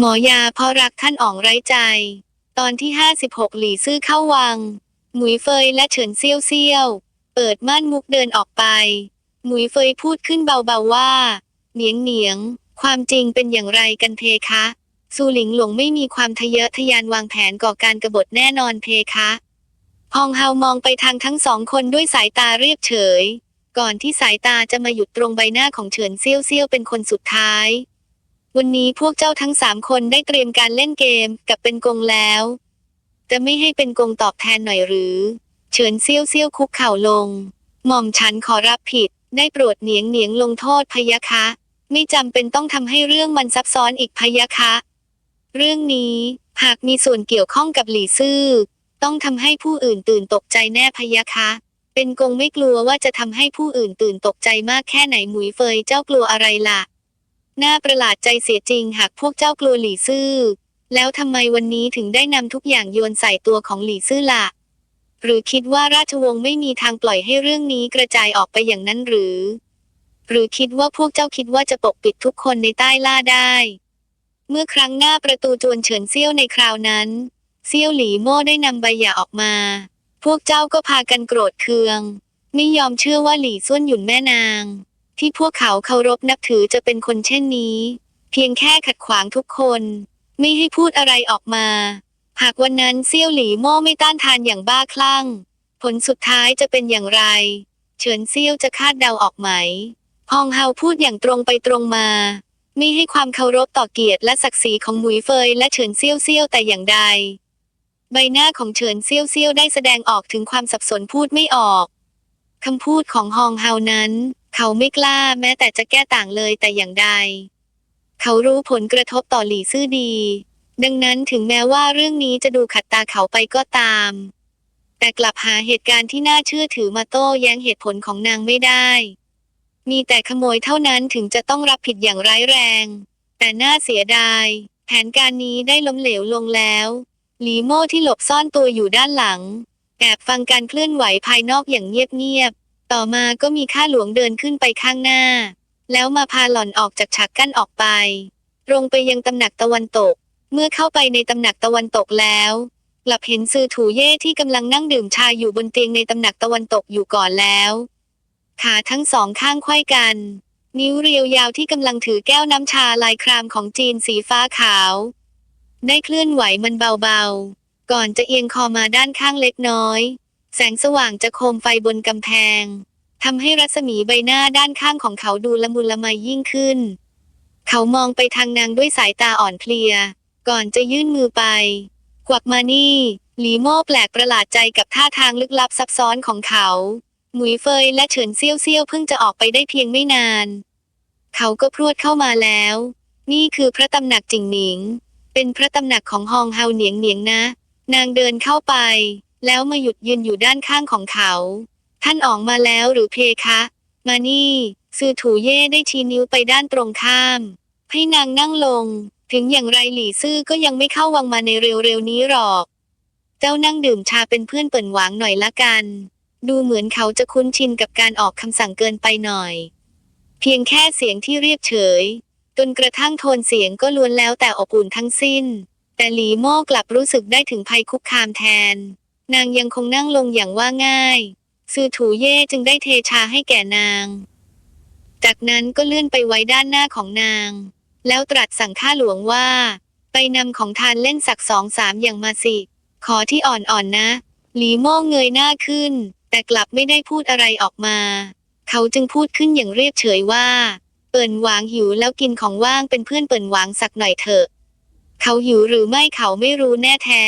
หมอยาเพราะรักท่านอ๋องไร้ใจตอนที่56หลี่ซื่อเข้าวังหมุยเฟยและเฉินเซี่ยวเซี่ยวเปิดม่านมุกเดินออกไปหมุยเฟยพูดขึ้นเบาๆว่าเหนียงเหนียงความจริงเป็นอย่างไรกันเพคะซูหลิงหลงไม่มีความทะเยอทะยานวางแผนก่อการกบฏแน่นอนเพคะฮองเฮามองไปทางทั้งสองคนด้วยสายตาเรียบเฉยก่อนที่สายตาจะมาหยุดตรงใบหน้าของเฉินเซี่ยวเซี่ยวเป็นคนสุดท้ายวันนี้พวกเจ้าทั้ง3 คนได้เตรียมการเล่นเกมกับเป็นกงแล้วจะไม่ให้เป็นกงตอบแทนหน่อยหรือเฉินเซี่ยวเซี่ยวคุกเข่าลงหม่อมฉันขอรับผิดได้โปรดเหนียงเหนียงลงโทษพะยะคะไม่จำเป็นต้องทำให้เรื่องมันซับซ้อนอีกพะยะคะเรื่องนี้หากมีส่วนเกี่ยวข้องกับหลี่ซื่อต้องทำให้ผู้อื่นตื่นตกใจแน่พะยะคะเป็นกงไม่กลัวว่าจะทำให้ผู้อื่นตื่นตกใจมากแค่ไหนหมุยเฟยเจ้ากลัวอะไรล่ะน่าประหลาดใจเสียจริงหากพวกเจ้ากลัวหลี่ซื่อแล้วทำไมวันนี้ถึงได้นำทุกอย่างโยนใส่ตัวของหลี่ซื่อล่ะหรือคิดว่าราชวงศ์ไม่มีทางปล่อยให้เรื่องนี้กระจายออกไปอย่างนั้นหรือคิดว่าพวกเจ้าคิดว่าจะปกปิดทุกคนในใต้ล่าได้เมื่อครั้งหน้าประตูจวนเฉินเซี่ยวในคราวนั้นเซี่ยวหลี่โม่ได้นำใบหย่าออกมาพวกเจ้าก็พากันโกรธเคืองไม่ยอมเชื่อว่าหลี่ซ่วนหยุนแม่นางที่พวกเขาเคารพนับถือจะเป็นคนเช่นนี้เพียงแค่ขัดขวางทุกคนไม่ให้พูดอะไรออกมาหากวันนั้นเซี่ยวหลี่โม่ไม่ต้านทานอย่างบ้าคลั่งผลสุดท้ายจะเป็นอย่างไรเฉินเซี่ยวจะคาดเดาออกไหมฮองเฮาพูดอย่างตรงไปตรงมาไม่ให้ความเคารพต่อเกียรติและศักดิ์ศรีของหมุยเฟยและเฉินเซี่ยวเซี่ยวแต่อย่างใดใบหน้าของเฉินเซี่ยวเซี่ยวได้แสดงออกถึงความสับสนพูดไม่ออกคำพูดของฮองเฮานั้นเขาไม่กล้าแม้แต่จะแก้ต่างเลยแต่อย่างใดเขารู้ผลกระทบต่อหลี่ซื่อดีดังนั้นถึงแม้ว่าเรื่องนี้จะดูขัดตาเขาไปก็ตามแต่กลับหาเหตุการณ์ที่น่าเชื่อถือมาโต้แย้งเหตุผลของนางไม่ได้มีแต่ขโมยเท่านั้นถึงจะต้องรับผิดอย่างร้ายแรงแต่น่าเสียดายแผนการนี้ได้ล้มเหลวลงแล้วหลีโม่ที่หลบซ่อนตัวอยู่ด้านหลังแอบฟังการเคลื่อนไหวภายนอกอย่างเงียบๆต่อมาก็มีข้าหลวงเดินขึ้นไปข้างหน้าแล้วมาพาหล่อนออกจากฉากกั้นออกไปตรงไปยังตำหนักตะวันตกเมื่อเข้าไปในตำหนักตะวันตกแล้วกลับเห็นซือถูเย่ที่กำลังนั่งดื่มชาอยู่บนเตียงในตำหนักตะวันตกอยู่ก่อนแล้วขาทั้งสองข้างไขว้กันนิ้วเรียวยาวที่กำลังถือแก้วน้ำชาลายครามของจีนสีฟ้าขาวได้เคลื่อนไหวมันเบาๆก่อนจะเอียงคอมาด้านข้างเล็กน้อยแสงสว่างจะโคมไฟบนกำแพงทำให้รัศมีใบหน้าด้านข้างของเขาดูละมุนละไมยิ่งขึ้นเขามองไปทางนางด้วยสายตาอ่อนเพลียก่อนจะยื่นมือไปกวักมานี่หลีโม่แปลกประหลาดใจกับท่าทางลึกลับซับซ้อนของเขาหมุยเฟยและเฉินเซี่ยวเซี่ยวเพิ่งจะออกไปได้เพียงไม่นานเขาก็พรวดเข้ามาแล้วนี่คือพระตำหนักจิงหนิงเป็นพระตำหนักของฮองเฮาเหนียงเหนียงนะนางเดินเข้าไปแล้วมาหยุดยืนอยู่ด้านข้างของเขาท่านออกมาแล้วหรือเพคะมานี่ซือถูเย่ได้ชี้นิ้วไปด้านตรงข้ามให้นางนั่งลงถึงอย่างไรหลี่ซื่อก็ยังไม่เข้าวังมาในเร็วๆนี้หรอกเจ้านั่งดื่มชาเป็นเพื่อนเปิ่นหวางหน่อยละกันดูเหมือนเขาจะคุ้นชินกับการออกคำสั่งเกินไปหน่อยเพียงแค่เสียงที่เรียบเฉยจนกระทั่งโทนเสียงก็ล้วนแล้วแต่อบอุ่นทั้งสิ้นแต่หลีโม่กลับรู้สึกได้ถึงภัยคุกคามแทนนางยังคงนั่งลงอย่างว่าง่ายซือถูเย่จึงได้เทชาให้แก่นางจากนั้นก็เลื่อนไปไว้ด้านหน้าของนางแล้วตรัสสั่งข้าหลวงว่าไปนำของทานเล่นสัก2-3อย่างมาสิขอที่อ่อนๆนะหลีโม่เงยหน้าขึ้นแต่กลับไม่ได้พูดอะไรออกมาเขาจึงพูดขึ้นอย่างเรียบเฉยว่าเปิ่นหวางหิวแล้วกินของว่างเป็นเพื่อนเปิ่นหวางสักหน่อยเถอะเขาหิวหรือไม่เขาไม่รู้แน่แท้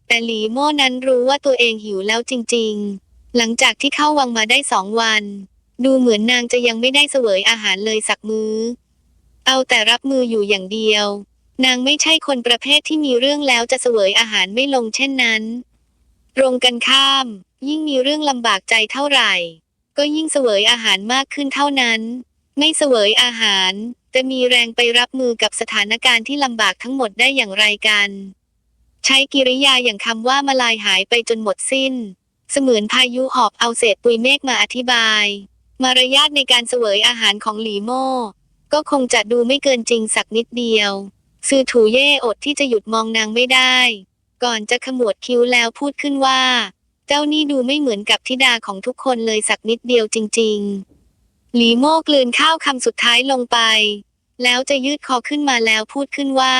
แต่หลีโม่นั้นรู้ว่าตัวเองหิวแล้วจริงๆหลังจากที่เข้าวังมาได้2 วันดูเหมือนนางจะยังไม่ได้เสวยอาหารเลยสักมื้อเอาแต่รับมืออยู่อย่างเดียวนางไม่ใช่คนประเภทที่มีเรื่องแล้วจะเสวยอาหารไม่ลงเช่นนั้นตรงกันข้ามยิ่งมีเรื่องลำบากใจเท่าไหร่ก็ยิ่งเสวยอาหารมากขึ้นเท่านั้นไม่เสวยอาหารจะมีแรงไปรับมือกับสถานการณ์ที่ลำบากทั้งหมดได้อย่างไรกันใช้กิริยาอย่างคำว่ามาลายหายไปจนหมดสิ้นเสมือนพายุหอบเอาเศษปุยเมฆมาอธิบายมารยาทในการเสวยอาหารของหลีโม่ก็คงจะดูไม่เกินจริงสักนิดเดียว ซือถูเย่อดที่จะหยุดมองนางไม่ได้ก่อนจะขมวดคิ้วแล้วพูดขึ้นว่าเจ้านี่ดูไม่เหมือนกับธิดาของทุกคนเลยสักนิดเดียวจริงๆหลีโม่กลืนข้าวคำสุดท้ายลงไปแล้วจะยืดคอขึ้นมาแล้วพูดขึ้นว่า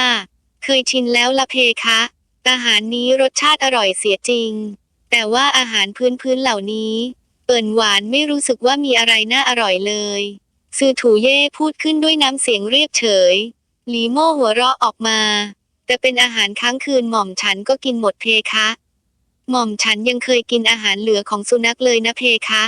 เคยชินแล้วละเพคะอาหารนี้รสชาติอร่อยเสียจริงแต่ว่าอาหารพื้นเหล่านี้เปิ่นหวานไม่รู้สึกว่ามีอะไรน่าอร่อยเลยซือถูเย่พูดขึ้นด้วยน้ำเสียงเรียบเฉยหลีโม่หัวเราะออกมาแต่เป็นอาหารค้างคืนหม่อมฉันก็กินหมดเพคะหม่อมฉันยังเคยกินอาหารเหลือของสุนัขเลยนะเพคะ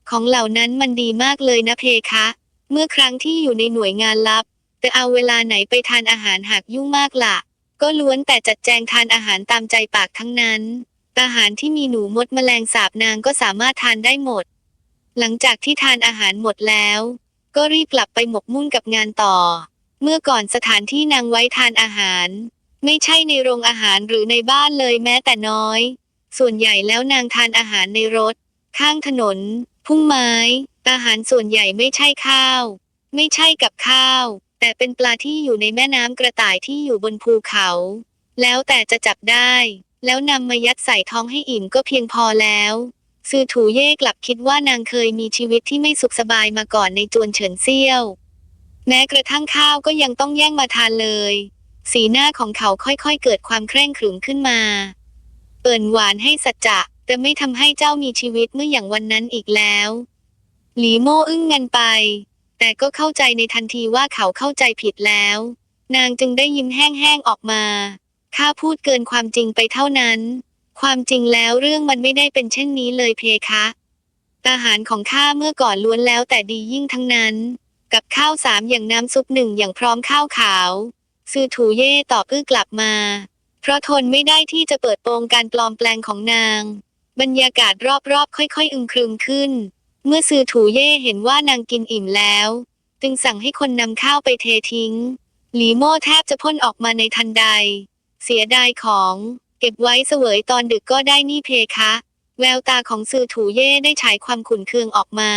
ของเหล่านั้นมันดีมากเลยนะเพคะเมื่อครั้งที่อยู่ในหน่วยงานลับแต่เอาเวลาไหนไปทานอาหารหากยุ่งมากล่ะก็ล้วนแต่จัดแจงทานอาหารตามใจปากทั้งนั้นอาหารที่มีหนูมดแมลงสาบนางก็สามารถทานได้หมดหลังจากที่ทานอาหารหมดแล้วก็รีบกลับไปหมกมุ่นกับงานต่อเมื่อก่อนสถานที่นางไว้ทานอาหารไม่ใช่ในโรงอาหารหรือในบ้านเลยแม้แต่น้อยส่วนใหญ่แล้วนางทานอาหารในรถข้างถนนพุ่มไม้อาหารส่วนใหญ่ไม่ใช่ข้าวไม่ใช่กับข้าวแต่เป็นปลาที่อยู่ในแม่น้ำกระต่ายที่อยู่บนภูเขาแล้วแต่จะจับได้แล้วนำมายัดใส่ท้องให้อิ่มก็เพียงพอแล้วซือถูเย่กลับคิดว่านางเคยมีชีวิตที่ไม่สุขสบายมาก่อนในจวนเฉินเซี่ยวแม้กระทั่งข้าวก็ยังต้องแย่งมาทานเลยสีหน้าของเขาค่อยๆเกิดความเคร่งขรึมขึ้นมาเปิ่นหวานให้สัจจะแต่ไม่ทำให้เจ้ามีชีวิตเมื่ออย่างวันนั้นอีกแล้วหลีโม่อึ้งงันไปแต่ก็เข้าใจในทันทีว่าเขาเข้าใจผิดแล้วนางจึงได้ยิ้มแห้งๆออกมาข้าพูดเกินความจริงไปเท่านั้นความจริงแล้วเรื่องมันไม่ได้เป็นเช่นนี้เลยเพคะอาหารของข้าเมื่อก่อนล้วนแล้วแต่ดียิ่งทั้งนั้นกับข้าว3อย่างน้ำซุป1อย่างพร้อมข้าวขาวซือถูเย่ตอบกลับมาเพราะทนไม่ได้ที่จะเปิดโปงการปลอมแปลงของนางบรรยากาศรอบๆค่อยๆอึมครึมขึ้นเมื่อซือถูเย่เห็นว่านางกินอิ่มแล้วจึงสั่งให้คนนำข้าวไปเททิ้งหลีโม่แทบจะพ่นออกมาในทันใดเสียดายของเก็บไว้เสวยตอนดึกก็ได้นี่เพคะแววตาของซือถูเย่ได้ฉายความขุ่นเคืองออกมา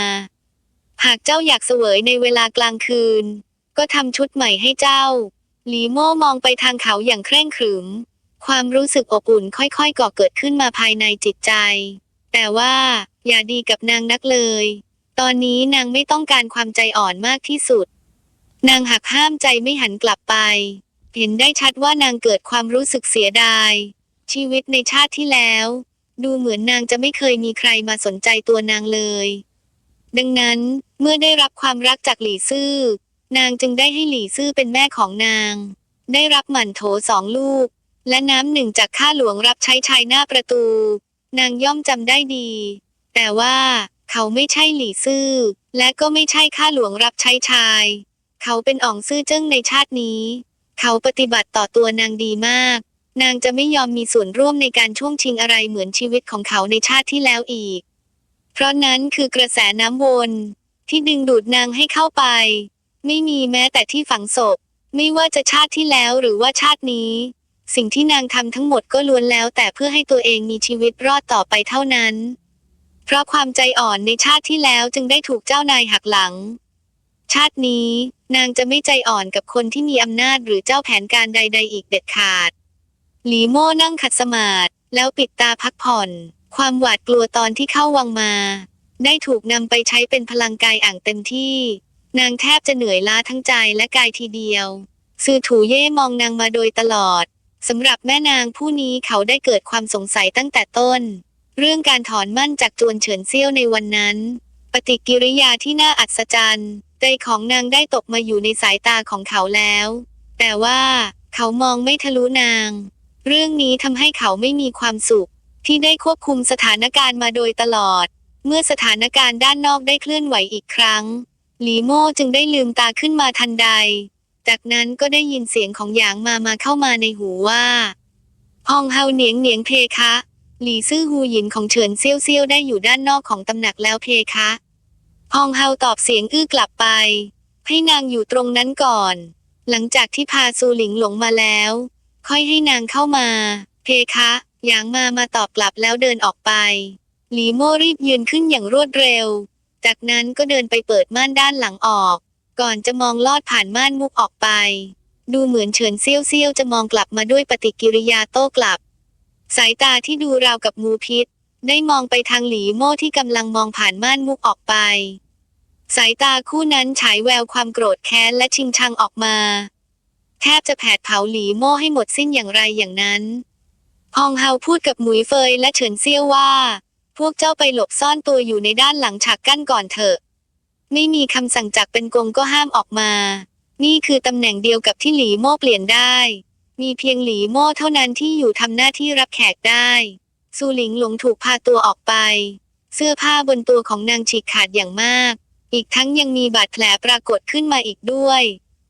หากเจ้าอยากเสวยในเวลากลางคืนก็ทำชุดใหม่ให้เจ้าหลีโม่มองไปทางเขาอย่างเคร่งขรึมความรู้สึกอบอุ่นค่อยๆก่อเกิดขึ้นมาภายในจิตใจแต่ว่าอย่าดีกับนางนักเลยตอนนี้นางไม่ต้องการความใจอ่อนมากที่สุดนางหักห้ามใจไม่หันกลับไปเห็นได้ชัดว่านางเกิดความรู้สึกเสียดายชีวิตในชาติที่แล้วดูเหมือนนางจะไม่เคยมีใครมาสนใจตัวนางเลยดังนั้นเมื่อได้รับความรักจากหลี่ซื่อนางจึงได้ให้หลี่ซื่อเป็นแม่ของนางได้รับหมั่นโถ2 ลูกและน้ำ1จากข้าหลวงรับใช้ชายหน้าประตูนางย่อมจำได้ดีแต่ว่าเขาไม่ใช่หลี่ซื่อและก็ไม่ใช่ข้าหลวงรับใช้ชายเขาเป็นอ๋องซื่อเจิ้งในชาตินี้เขาปฏิบัติต่อตัวนางดีมากนางจะไม่ยอมมีส่วนร่วมในการช่วงชิงอะไรเหมือนชีวิตของเขาในชาติที่แล้วอีกเพราะนั้นคือกระแสน้ำวนที่ดึงดูดนางให้เข้าไปไม่มีแม้แต่ที่ฝังศพไม่ว่าจะชาติที่แล้วหรือว่าชาตินี้สิ่งที่นางทำทั้งหมดก็ล้วนแล้วแต่เพื่อให้ตัวเองมีชีวิตรอดต่อไปเท่านั้นเพราะความใจอ่อนในชาติที่แล้วจึงได้ถูกเจ้านายหักหลังชาตินี้นางจะไม่ใจอ่อนกับคนที่มีอำนาจหรือเจ้าแผนการใดๆอีกเด็ดขาดหลีโม่นั่งขัดสมาธิแล้วปิดตาพักผ่อนความหวาดกลัวตอนที่เข้าวังมาได้ถูกนำไปใช้เป็นพลังกายอ่างเต็มที่นางแทบจะเหนื่อยล้าทั้งใจและกายทีเดียวซือถูเย่มองนางมาโดยตลอดสำหรับแม่นางผู้นี้เขาได้เกิดความสงสัยตั้งแต่ต้นเรื่องการถอนมั่นจากจวนเฉินเซี่ยวในวันนั้นปฏิกิริยาที่น่าอัศจรรย์ใจของนางได้ตกมาอยู่ในสายตาของเขาแล้วแต่ว่าเขามองไม่ทะลุนางเรื่องนี้ทำให้เขาไม่มีความสุขที่ได้ควบคุมสถานการณ์มาโดยตลอดเมื่อสถานการณ์ด้านนอกได้เคลื่อนไหวอีกครั้งหลีโม่จึงได้ลืมตาขึ้นมาทันใดจากนั้นก็ได้ยินเสียงของหยางมาเข้ามาในหูว่าฮองเฮาเหนียงเพคะหลี่ซื่อฮูหยินของเฉินเซี่ยวเซี่ยวได้อยู่ด้านนอกของตำหนักแล้วเพคะฮองเฮาตอบเสียงกลับไปให้นางอยู่ตรงนั้นก่อนหลังจากที่พาซูหลิงหลงมาแล้วค่อยให้นางเข้ามาเพคะหยางมาตอบกลับแล้วเดินออกไปหลีโม่รีบยืนขึ้นอย่างรวดเร็วจากนั้นก็เดินไปเปิดม่านด้านหลังออกก่อนจะมองลอดผ่านม่านมุกออกไป ดูเหมือนเฉินเซี่ยวเซี่ยวจะมองกลับมาด้วยปฏิกิริยาโต้กลับสายตาที่ดูราวกับงูพิษได้มองไปทางหลีโม่ที่กำลังมองผ่านม่านมุกออกไปสายตาคู่นั้นฉายแววความโกรธแค้นและชิงชังออกมาแทบจะแผดเผาหลีโม่ให้หมดสิ้นอย่างไรอย่างนั้นฮองเฮาพูดกับหมุยเฟยและเฉินเซี่ยวว่าพวกเจ้าไปหลบซ่อนตัวอยู่ในด้านหลังฉากกั้นก่อนเถอะไม่มีคำสั่งจากเป็นกงก็ห้ามออกมานี่คือตำแหน่งเดียวกับที่หลีโม่เปลี่ยนได้มีเพียงหลีโม่เท่านั้นที่อยู่ทำหน้าที่รับแขกได้ซูหลิงหลงถูกพาตัวออกไปเสื้อผ้าบนตัวของนางฉีกขาดอย่างมากอีกทั้งยังมีบาดแผลปรากฏขึ้นมาอีกด้วย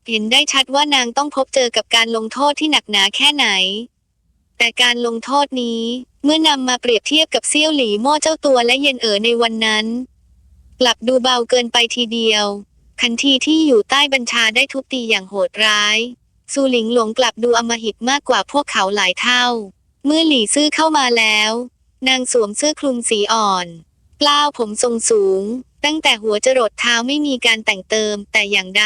เห็นได้ชัดว่านางต้องพบเจอกับการลงโทษที่หนักหนาแค่ไหนแต่การลงโทษนี้เมื่อนำมาเปรียบเทียบกับเซี่ยวหลี่โม่เจ้าตัวและเย็นในวันนั้นกลับดูเบาเกินไปทีเดียวทันทีที่อยู่ใต้บัญชาได้ทุบตีอย่างโหดร้ายซูหลิงหลงกลับดูอำมหิตมากกว่าพวกเขาหลายเท่าเมื่อหลี่ซื่อเข้ามาแล้วนางสวมเสื้อคลุมสีอ่อนกล้าวผมทรงสูงตั้งแต่หัวจรดเท้าไม่มีการแต่งเติมแต่อย่างใด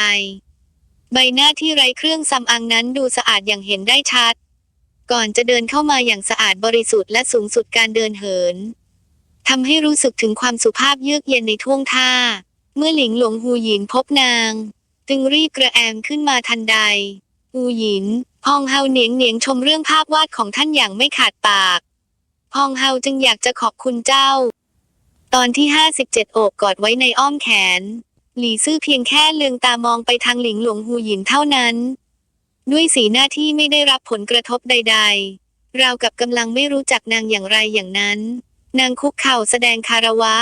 ใบหน้าที่ไร้เครื่องสำอางนั้นดูสะอาดอย่างเห็นได้ชัดก่อนจะเดินเข้ามาอย่างสะอาดบริสุทธิ์และสูงสุดการเดินเหินทำให้รู้สึกถึงความสุภาพเยือกเย็นในท่วงท่าเมื่อหลิงหลงฮูหยินพบนางจึงรีบกระแอมขึ้นมาทันใดฮูหยินฮองเฮาเหนียงชมเรื่องภาพวาดของท่านอย่างไม่ขาดปากฮองเฮาจึงอยากจะขอบคุณเจ้าตอนที่57โอบกอดไว้ในอ้อมแขนหลี่ซื่อเพียงแค่เลืองตามองไปทางหลิงหลงฮูหยินเท่านั้นด้วยสีหน้าที่ไม่ได้รับผลกระทบใดๆราวกับกำลังไม่รู้จักนางอย่างไรอย่างนั้นนางคุกเข่าแสดงคารวะ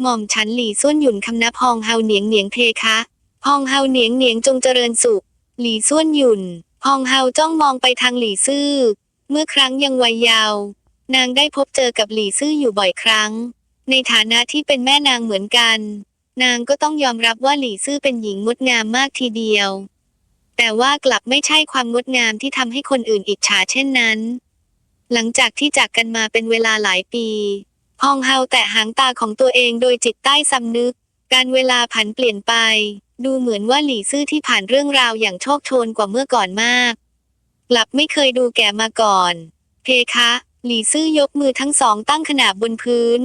หม่อมฉันหลี่ส้วนหยุนคำนับฮองเฮาเหนียงเพคะฮองเฮาเหนียงจงเจริญสุขหลี่ส้วนหยุนฮองเฮาจ้องมองไปทางหลี่ซื่อเมื่อครั้งยังวัยเยาว์นางได้พบเจอกับหลี่ซื่ออยู่บ่อยครั้งในฐานะที่เป็นแม่นางเหมือนกันนางก็ต้องยอมรับว่าหลี่ซื่อเป็นหญิงงดงามมากทีเดียวแต่ว่ากลับไม่ใช่ความงดงามที่ทำให้คนอื่นอิจฉาเช่นนั้นหลังจากที่จากกันมาเป็นเวลาหลายปีฮองเฮาแตะหางตาของตัวเองโดยจิตใต้สำนึกการเวลาผันเปลี่ยนไปดูเหมือนว่าหลี่ซื่อที่ผ่านเรื่องราวอย่างโชคโชนกว่าเมื่อก่อนมากกลับไม่เคยดูแก่มาก่อนเพคะหลี่ซื่อยกมือทั้งสองตั้งขนาบบนพื้น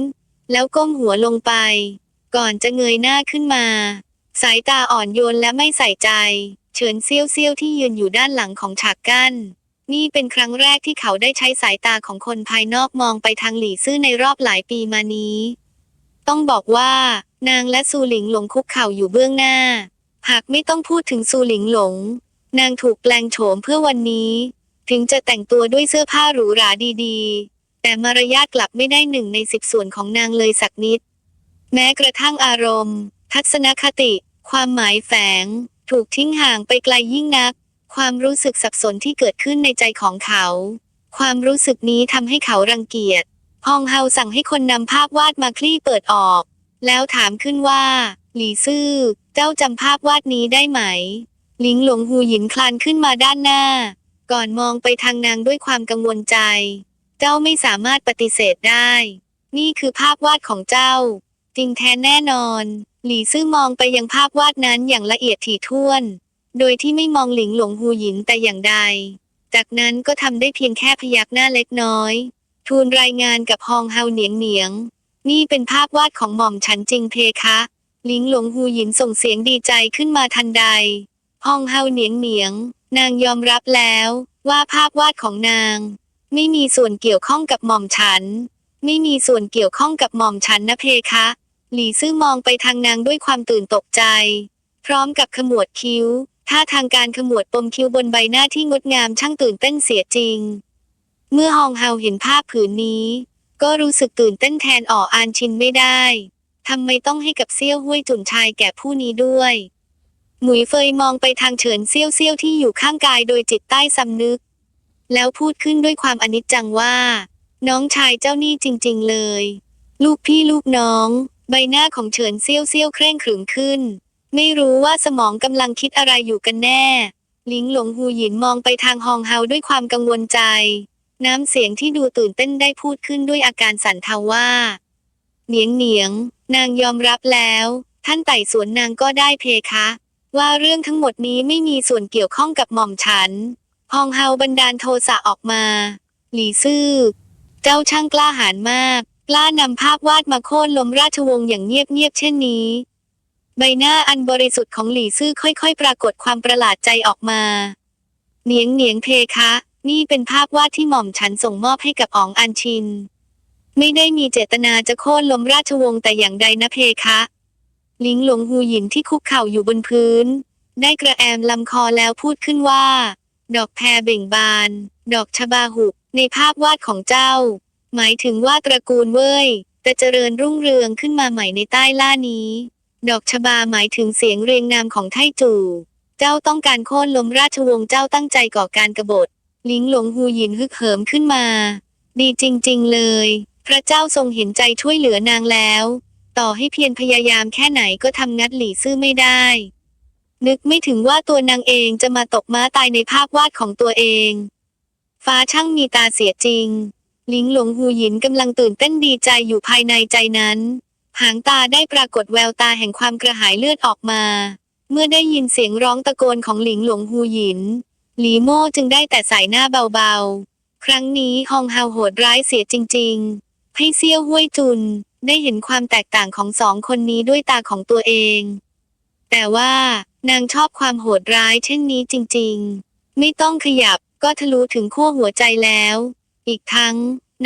แล้วก้มหัวลงไปก่อนจะเงยหน้าขึ้นมาสายตาอ่อนโยนและไม่ใส่ใจเฉินเซี่ยวที่ยืนอยู่ด้านหลังของฉากกั้นนี่เป็นครั้งแรกที่เขาได้ใช้สายตาของคนภายนอกมองไปทางหลี่ซื่อในรอบหลายปีมานี้ต้องบอกว่านางและซูหลิงหลงคุกเข่าอยู่เบื้องหน้าหากไม่ต้องพูดถึงซูหลิงหลงนางถูกแปลงโฉมเพื่อวันนี้ถึงจะแต่งตัวด้วยเสื้อผ้าหรูหราดีๆแต่มารยาทกลับไม่ได้1 ใน 10ส่วนของนางเลยสักนิดแม้กระทั่งอารมณ์ทัศนคติความหมายแฝงถูกทิ้งห่างไปไกลยิ่งนักความรู้สึกสับสนที่เกิดขึ้นในใจของเขาความรู้สึกนี้ทำให้เขารังเกียจฮองเฮาสั่งให้คนนำภาพวาดมาคลี่เปิดออกแล้วถามขึ้นว่าหลี่ซื่อเจ้าจำภาพวาดนี้ได้ไหมหลิงหลงฮูหยินคลานขึ้นมาด้านหน้าก่อนมองไปทางนางด้วยความกังวลใจเจ้าไม่สามารถปฏิเสธได้นี่คือภาพวาดของเจ้าจริงแท้แน่นอนหลี่ซื่อมองไปยังภาพวาดนั้นอย่างละเอียดถี่ถ้วนโดยที่ไม่มองหลิงหลงฮูหยินแต่อย่างใดจากนั้นก็ทำได้เพียงแค่พยักหน้าเล็กน้อยทูลรายงานกับฮองเฮาเหนียงนี่เป็นภาพวาดของหม่อมฉันจริงเพคะหลิงหลงฮูหยินส่งเสียงดีใจขึ้นมาทันใดฮองเฮาเหนียงนางยอมรับแล้วว่าภาพวาดของนางไม่มีส่วนเกี่ยวข้องกับหม่อมฉันไม่มีส่วนเกี่ยวข้องกับหม่อมฉันนะเพคะหลี่ซื่อมองไปทางนางด้วยความตื่นตกใจพร้อมกับขมวดคิ้วท่าทางการขมวดปมคิ้วบนใบหน้าที่งดงามช่างตื่นเต้นเสียจริงเมื่อฮองเฮาเห็นภาพผืนนี้ก็รู้สึกตื่นเต้นแทนอานชินไม่ได้ทำไมต้องให้กับเซี่ยวห้วยจุนชายแก่ผู้นี้ด้วยหมุยเฟยมองไปทางเฉินเซี่ยวที่อยู่ข้างกายโดยจิตใต้สำนึกแล้วพูดขึ้นด้วยความอนิจจังว่าน้องชายเจ้านี่จริงๆเลยลูกพี่ลูกน้องใบหน้าของเฉินเซี่ยวเคร่งขรึมขึ้นไม่รู้ว่าสมองกำลังคิดอะไรอยู่กันแน่หลิงหลงฮูหยินมองไปทางฮองเฮาด้วยความกังวลใจน้ำเสียงที่ดูตื่นเต้นได้พูดขึ้นด้วยอาการสั่นเทาว่าเหนียงนางยอมรับแล้วท่านไต่สวนนางก็ได้เพคะ ว่าเรื่องทั้งหมดนี้ไม่มีส่วนเกี่ยวข้องกับหม่อมฉันฮองเฮาบันดาลโทสะออกมาหลี่ซื่อเจ้าช่างกล้าหาญมากกล้านำภาพวาดมาโค่นล้มราชวงศ์อย่างเงียบๆเช่นนี้ใบหน้าอันบริสุทธิ์ของหลี่ซื่อค่อยๆปรากฏความประหลาดใจออกมาเหนียงเพคะนี่เป็นภาพวาดที่หม่อมฉันส่งมอบให้กับอ๋องอัญชินไม่ได้มีเจตนาจะโค่นล้มราชวงศ์แต่อย่างใดนะเพคะลิงหลงฮูหยินที่คุกเข่าอยู่บนพื้นได้กระแอมลำคอแล้วพูดขึ้นว่าดอกแพรเบ่งบานดอกชบาหุบในภาพวาดของเจ้าหมายถึงว่าตระกูลเว่ยจะเจริญรุ่งเรืองขึ้นมาใหม่ในใต้ล่านี้ดอกชบาหมายถึงเสียงเรียงนามของไทจู่เจ้าต้องการโค่นล้มราชวงศ์เจ้าตั้งใจก่อการกบฏลิงหลงฮูหยินฮึกเหิมขึ้นมาดีจริงๆเลยพระเจ้าทรงเห็นใจช่วยเหลือนางแล้วต่อให้เพียรพยายามแค่ไหนก็ทำงัดหลี่ซื่อไม่ได้นึกไม่ถึงว่าตัวนางเองจะมาตกม้าตายในภาพวาดของตัวเองฟ้าช่างมีตาเสียจริงลิงหลงฮูหยินกำลังตื่นเต้นดีใจอยู่ภายในใจนั้นหางตาได้ปรากฏแววตาแห่งความกระหายเลือดออกมาเมื่อได้ยินเสียงร้องตะโกนของหลิงหลงฮูหยินหลีโม่จึงได้แต่สายหน้าเบาๆครั้งนี้ฮองเฮาโหดร้ายเสียจริงๆให้เซี่ยวห้วยจุนได้เห็นความแตกต่างของสองคนนี้ด้วยตาของตัวเองแต่ว่านางชอบความโหดร้ายเช่นนี้จริงๆไม่ต้องขยับก็ทะลุถึงขั้วหัวใจแล้วอีกทั้ง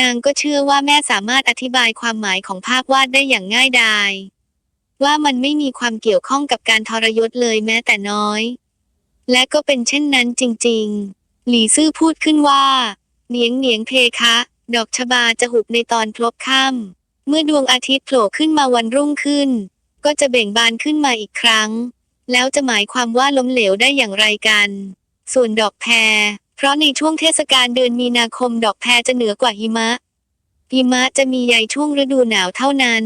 นางก็เชื่อว่าแม่สามารถอธิบายความหมายของภาพวาดได้อย่างง่ายดายว่ามันไม่มีความเกี่ยวข้องกับการทรยศเลยแม้แต่น้อยและก็เป็นเช่นนั้นจริงๆหลี่ซื่อพูดขึ้นว่าเหนียงเพคะดอกชบาจะหุบในตอนพลบค่ำเมื่อดวงอาทิตย์โผล่ขึ้นมาวันรุ่งขึ้นก็จะเบ่งบานขึ้นมาอีกครั้งแล้วจะหมายความว่าล้มเหลวได้อย่างไรกันส่วนดอกแพรเพราะในช่วงเทศกาลเดือนมีนาคมดอกแพรจะเหนือกว่าหิมะจะมีใยช่วงฤดูหนาวเท่านั้น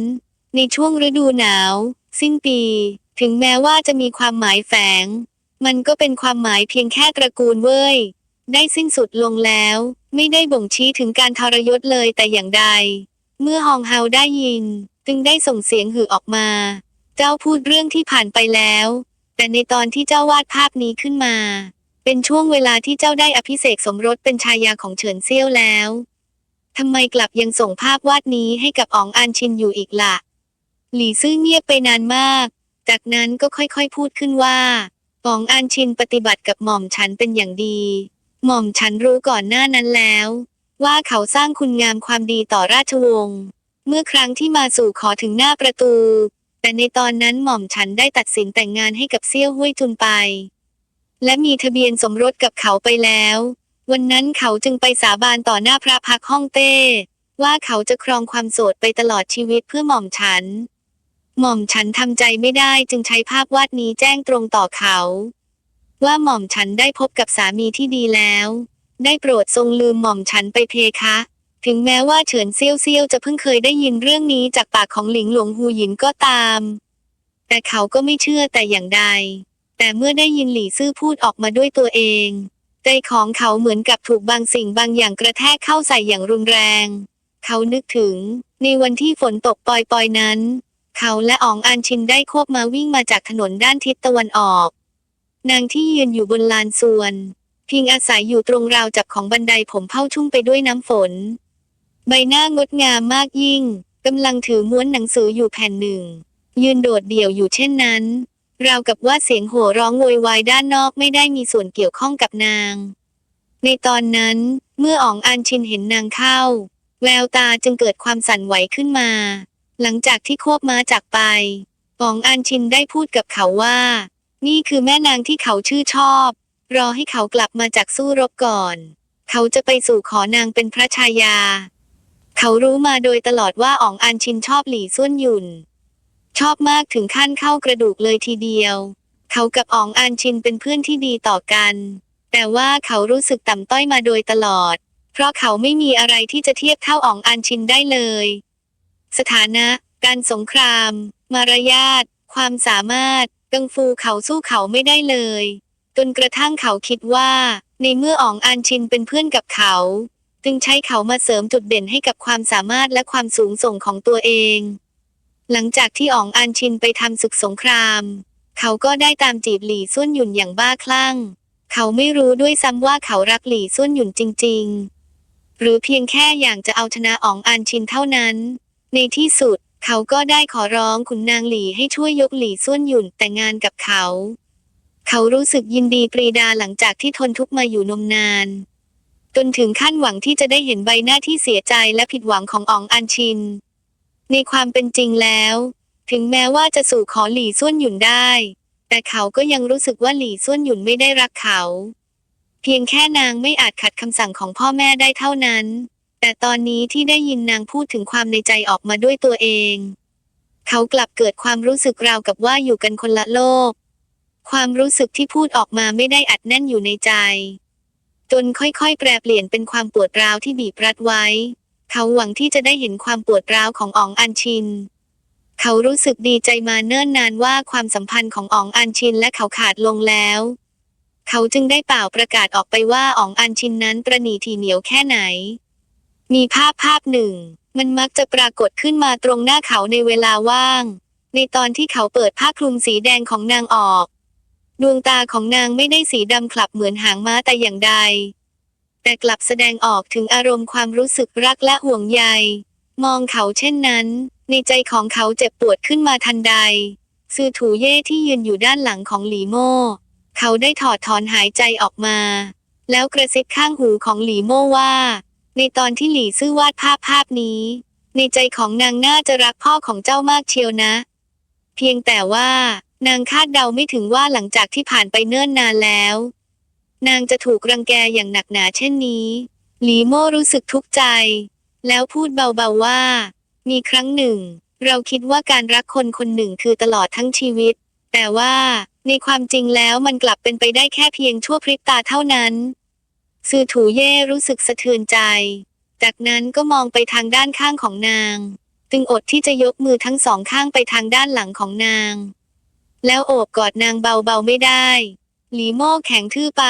ในช่วงฤดูหนาวสิ้นปีถึงแม้ว่าจะมีความหมายแฝงมันก็เป็นความหมายเพียงแค่ตระกูลเว่ยได้สิ้นสุดลงแล้วไม่ได้บ่งชี้ถึงการทรยศเลยแต่อย่างใดเมื่อฮองเฮาได้ยินจึงได้ส่งเสียงหือออกมาเจ้าพูดเรื่องที่ผ่านไปแล้วแต่ในตอนที่เจ้าวาดภาพนี้ขึ้นมาเป็นช่วงเวลาที่เจ้าได้อภิเษกสมรสเป็นชายาของเฉินเซี่ยวแล้วทำไมกลับยังส่งภาพวาดนี้ให้กับอ๋องอัญชินอยู่อีกล่ะหลี่ซื่อเงียบไปนานมากจากนั้นก็ค่อยๆพูดขึ้นว่าอ๋องอัญชินปฏิบัติกับหม่อมฉันเป็นอย่างดีหม่อมฉันรู้ก่อนหน้านั้นแล้วว่าเขาสร้างคุณงามความดีต่อราชวงศ์เมื่อครั้งที่มาสู่ขอถึงหน้าประตูแต่ในตอนนั้นหม่อมฉันได้ตัดสินแต่งงานให้กับเซี่ยวห้วยจุนไปและมีทะเบียนสมรสกับเขาไปแล้ววันนั้นเขาจึงไปสาบานต่อหน้าพระพักฮ่องเต้ว่าเขาจะครองความโสดไปตลอดชีวิตเพื่อหม่อมฉันทำใจไม่ได้จึงใช้ภาพวาดนี้แจ้งตรงต่อเขาว่าหม่อมฉันได้พบกับสามีที่ดีแล้วได้โปรดทรงลืมหม่อมฉันไปเพคะถึงแม้ว่าเฉินเซี่ยวจะเพิ่งเคยได้ยินเรื่องนี้จากปากของหลิงหลวงฮูหยินก็ตามแต่เขาก็ไม่เชื่อแต่อย่างใดแต่เมื่อได้ยินหลี่ซื่อพูดออกมาด้วยตัวเองใจของเขาเหมือนกับถูกบางสิ่งบางอย่างกระแทกเข้าใส่อย่างรุนแรงเขานึกถึงในวันที่ฝนตกปอยๆนั้นเขาและอ๋องอัญชินได้ควบมาวิ่งมาจากถนนด้านทิศตะวันออกนางที่ยืนอยู่บนลานส่วนพิงอาศัยอยู่ตรงราวจับของบันไดผมเผ้าชุ่มไปด้วยน้ำฝนใบหน้างดงามมากยิ่งกำลังถือม้วนหนังสืออยู่แผ่นหนึ่งยืนโดดเดี่ยวอยู่เช่นนั้นราวกับว่าเสียงโห่ร้องโวยวายด้านนอกไม่ได้มีส่วนเกี่ยวข้องกับนางในตอนนั้นเมื่ออ๋องอัญชินเห็นนางเข้าแววตาจึงเกิดความสั่นไหวขึ้นมาหลังจากที่ควบม้าจากไปอ๋องอัญชินได้พูดกับเขาว่านี่คือแม่นางที่เขาชื่อชอบรอให้เขากลับมาจากสู้รบก่อนเขาจะไปสู่ขอนางเป็นพระชายาเขารู้มาโดยตลอดว่าอ๋องอัญชินชอบหลี่ซ่วนหยุ่นชอบมากถึงขั้นเข้ากระดูกเลยทีเดียวเขากับอ๋องอัญชินเป็นเพื่อนที่ดีต่อกันแต่ว่าเขารู้สึกต่ำต้อยมาโดยตลอดเพราะเขาไม่มีอะไรที่จะเทียบเท่าอ๋องอัญชินได้เลยสถานะการสงครามมารยาทความสามารถกังฟูเขาสู้เขาไม่ได้เลยจนกระทั่งเขาคิดว่าในเมื่ออ๋องอัญชินเป็นเพื่อนกับเขาจึงใช้เขามาเสริมจุดเด่นให้กับความสามารถและความสูงส่งของตัวเองหลังจากที่อ๋องอัญชินไปทำศึกสงคราม เขาก็ได้ตามจีบหลี่ซุ่นหยุนอย่างบ้าคลั่งเขาไม่รู้ด้วยซ้ำว่าเขารักหลี่ซุ่นหยุนจริงๆหรือเพียงแค่อยากจะเอาชนะอ๋องอันชินเท่านั้นในที่สุดเขาก็ได้ขอร้องขุนนางหลี่ให้ช่วยยกหลี่ซุ่นหยุนแต่งงานกับเขารู้สึกยินดีปรีดาหลังจากที่ทนทุกข์มาอยู่นมนานจนถึงขั้นหวังที่จะได้เห็นใบหน้าที่เสียใจและผิดหวังของอ๋องอันชินในความเป็นจริงแล้วถึงแม้ว่าจะสู่ขอหลี่ซุ่นหยุนได้แต่เขาก็ยังรู้สึกว่าหลี่ซุ่นหยุนไม่ได้รักเขาเพียงแค่นางไม่อาจขัดคำสั่งของพ่อแม่ได้เท่านั้นแต่ตอนนี้ที่ได้ยินนางพูดถึงความในใจออกมาด้วยตัวเองเขากลับเกิดความรู้สึกราวกับว่าอยู่กันคนละโลกความรู้สึกที่พูดออกมาไม่ได้อัดแน่นอยู่ในใจจนค่อยๆแปรเปลี่ยนเป็นความปวดร้าวที่บีบรัดไว้เขาหวังที่จะได้เห็นความปวดร้าวของอ๋องอันชินเขารู้สึกดีใจมาเนิ่นนานว่าความสัมพันธ์ของอ๋องอันชินและเขาขาดลงแล้วเขาจึงได้เป่าประกาศออกไปว่าอ๋องอันชินนั้นประณีถี่เหนียวแค่ไหนมีภาพหนึ่งมันมักจะปรากฏขึ้นมาตรงหน้าเขาในเวลาว่างในตอนที่เขาเปิดผ้าคลุมสีแดงของนางออกดวงตาของนางไม่ได้สีดำคลับเหมือนหางม้าแต่อย่างใดแต่กลับแสดงออกถึงอารมณ์ความรู้สึกรักและห่วงใยมองเขาเช่นนั้นในใจของเขาเจ็บปวดขึ้นมาทันใดซือถูเย่ที่ยืนอยู่ด้านหลังของหลี่โม่เขาได้ถอดถอนหายใจออกมาแล้วกระซิบข้างหูของหลี่โม่ว่าในตอนที่หลี่ซื่อวาดภาพนี้ในใจของนางน่าจะรักพ่อของเจ้ามากเชียวนะเพียงแต่ว่านางคาดเดาไม่ถึงว่าหลังจากที่ผ่านไปเนิ่นนานแล้วนางจะถูกรังแกอย่างหนักหนาเช่นนี้หลี่โม่รู้สึกทุกข์ใจแล้วพูดเบาๆว่ามีครั้งหนึ่งเราคิดว่าการรักคนคนหนึ่งคือตลอดทั้งชีวิตแต่ว่าในความจริงแล้วมันกลับเป็นไปได้แค่เพียงชั่วพริบตาเท่านั้นซือถูเย่รู้สึกสะเทือนใจจากนั้นก็มองไปทางด้านข้างของนางจึงอดที่จะยกมือทั้งสองข้างไปทางด้านหลังของนางแล้วโอบกอดนางเบาๆไม่ได้หลี่โม่แข็งทื่อไป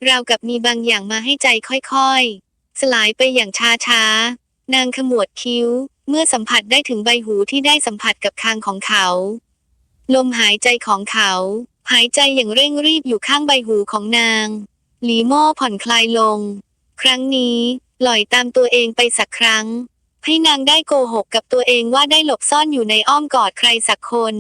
ราวกับมีบางอย่างมาให้ใจค่อยๆสลายไปอย่างช้าๆนางขมวดคิ้วเมื่อสัมผัสได้ถึงใบหูที่ได้สัมผัสกับคางของเขาลมหายใจของเขาหายใจอย่างเร่งรีบอยู่ข้างใบหูของนางหลี่โม่ผ่อนคลายลงครั้งนี้ปล่อยตามตัวเองไปสักครั้งให้นางได้โกหกกับตัวเองว่าได้หลบซ่อนอยู่ในอ้อมกอดใครสักคน